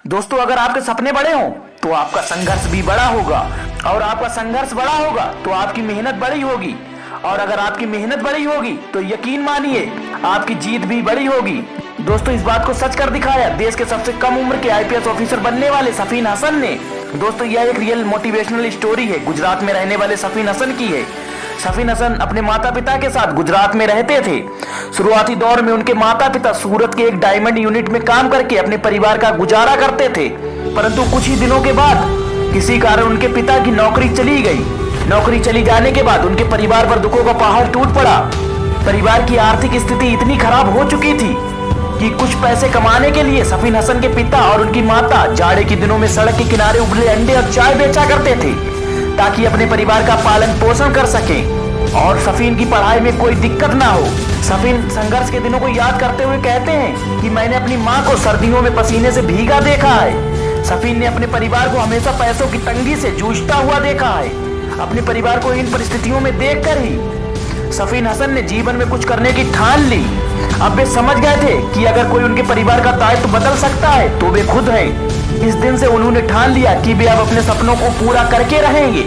दोस्तों, अगर आपके सपने बड़े हों तो आपका संघर्ष भी बड़ा होगा, और आपका संघर्ष बड़ा होगा तो आपकी मेहनत बड़ी होगी, और अगर आपकी मेहनत बड़ी होगी तो यकीन मानिए आपकी जीत भी बड़ी होगी। दोस्तों, इस बात को सच कर दिखाया देश के सबसे कम उम्र के आईपीएस ऑफिसर बनने वाले सफीन हसन ने। दोस्तों, यह एक रियल मोटिवेशनल स्टोरी है, गुजरात में रहने वाले सफीन हसन की है। सफीन हसन अपने माता पिता के साथ गुजरात में रहते थे। शुरुआती दौर में उनके माता पिता सूरत के एक डायमंड यूनिट में काम करके अपने परिवार का गुजारा करते थे, परंतु कुछ ही दिनों के बाद किसी कारण उनके पिता की नौकरी चली गई। नौकरी चली जाने के बाद उनके परिवार पर दुखों का पहाड़ टूट पड़ा। परिवार की आर्थिक स्थिति इतनी खराब हो चुकी थी कि कुछ पैसे कमाने के लिए सफीन हसन के पिता और उनकी माता जाड़े के दिनों में सड़क के किनारे उबले अंडे और चाय बेचा करते थे ताकि अपने परिवार का पालन पोषण कर सकें और सफीन की पढ़ाई में कोई दिक्कत ना हो। सफीन संघर्ष के दिनों को याद करते हुए कहते हैं कि मैंने अपनी माँ को सर्दियों में पसीने से भीगा देखा है। सफीन ने अपने परिवार को हमेशा पैसों की तंगी से जूझता हुआ देखा है। अपने परिवार को इन परिस्थितियों में देखकर ही सफीन हसन ने जीवन में कुछ करने की ठान ली। अब वे समझ गए थे कि अगर कोई उनके परिवार का दायित्व बदल सकता है तो वे खुद हैं। इस दिन से उन्होंने ठान लिया कि वे अब अपने सपनों को पूरा करके रहेंगे।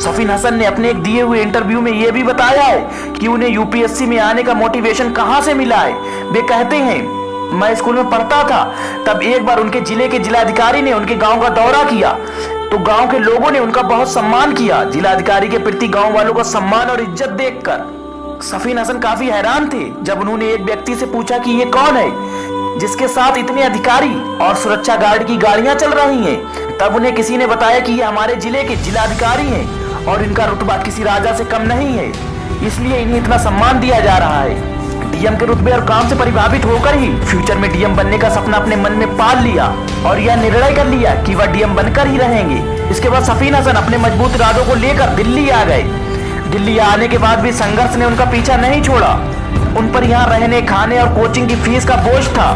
सफीन हसन ने अपने एक दिए हुए इंटरव्यू में यह भी बताया है कि उन्हें यूपीएससी में आने का मोटिवेशन कहां से मिला है। वे कहते हैं, मैं स्कूल में पढ़ता था, तब एक बार उनके जिले के जिलाधिकारी ने उनके गांव का दौरा किया तो गांव के लोगों ने उनका बहुत सम्मान किया। जिलाधिकारी के प्रति गांव वालों का सम्मान और इज्जत देखकर सफीन हसन काफी हैरान थे जब उन्होंने एक व्यक्ति से पूछा कि ये कौन है जिसके साथ इतने अधिकारी और सुरक्षा गार्ड की गाड़ियां चल रही हैं। तब उन्हें किसी ने बताया कि ये हमारे जिले के जिलाधिकारी हैं और इनका रुतबा किसी राजा से कम नहीं है, इसलिए इन्हें इतना सम्मान दिया जा रहा है। डीएम के रुतबे और काम से प्रभावित होकर ही फ्यूचर में डीएम बनने का सपना अपने मन में पाल लिया और यह निर्णय कर लिया कि वह डीएम बनकर ही रहेंगे। इसके बाद सफीन हसन अपने मजबूत इरादों को लेकर दिल्ली आ गए। दिल्ली आने के बाद भी संघर्ष ने उनका पीछा नहीं छोड़ा। उन पर यहाँ रहने, खाने और कोचिंग की फीस का बोझ था।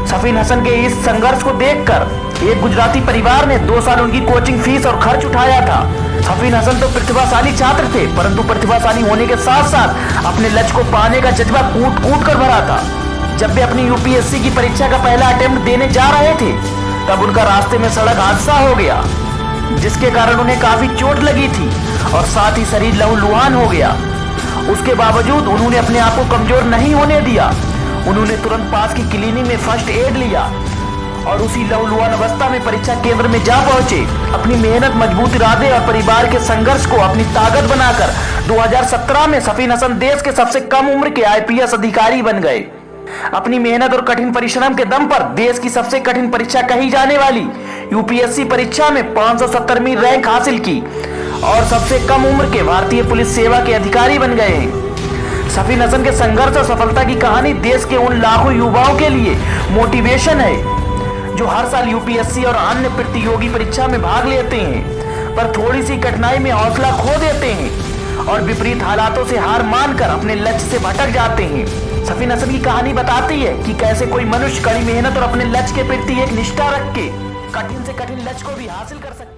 सफीन हसन के इस संघर्ष को देखकर एक गुजराती परिवार ने 2 साल उनकी कोचिंग फीस और खर्च उठाया था। सफीन हसन तो प्रतिभाशाली छात्र थे, परंतु प्रतिभाशाली होने के साथ साथ अपने लक्ष्य को पाने का जज्बा कूट कूट कर भरा था। जब वे अपनी यूपीएससी की परीक्षा का पहला अटेम्प्ट देने जा रहे थे तब उनका रास्ते में सड़क हादसा हो गया, जिसके कारण उन्हें काफी चोट लगी थी और साथ ही शरीर लहूलुहान हो गया। उसके बावजूद उन्होंने अपने आप को कमजोर नहीं होने दिया। उन्होंने तुरंत पास की क्लिनिक में फर्स्ट एड लिया और उसी लहूलुहान अवस्था में परीक्षा केंद्र में जा पहुंचे। अपनी मेहनत, मजबूत इरादे और परिवार के संघर्ष को अपनी ताकत बनाकर 2017 में सफीन हसन देश के सबसे कम उम्र के आईपीएस अधिकारी बन गए। अपनी मेहनत और कठिन परिश्रम के दम पर देश की सबसे कठिन परीक्षा कही जाने वाली यूपीएससी परीक्षा में 570वीं रैंक हासिल की और सबसे कम उम्र के भारतीय पुलिस सेवा के अधिकारी बन गए हैं। सफीन हसन के संघर्ष और सफलता की कहानी देश के उन लाखों युवाओं के लिए मोटिवेशन है जो हर साल यूपीएससी और अन्य प्रतियोगी परीक्षा में भाग लेते हैं, पर थोड़ी सी कठिनाई में हौसला खो देते हैं और विपरीत हालातों से हार मानकर अपने लक्ष्य से भटक जाते हैं। सफीन हसन की कहानी बताती है कि कैसे कोई मनुष्य कड़ी मेहनत और अपने लक्ष्य के प्रति एक निष्ठा रख के कठिन से कठिन लक्ष्य को भी हासिल कर सकता है।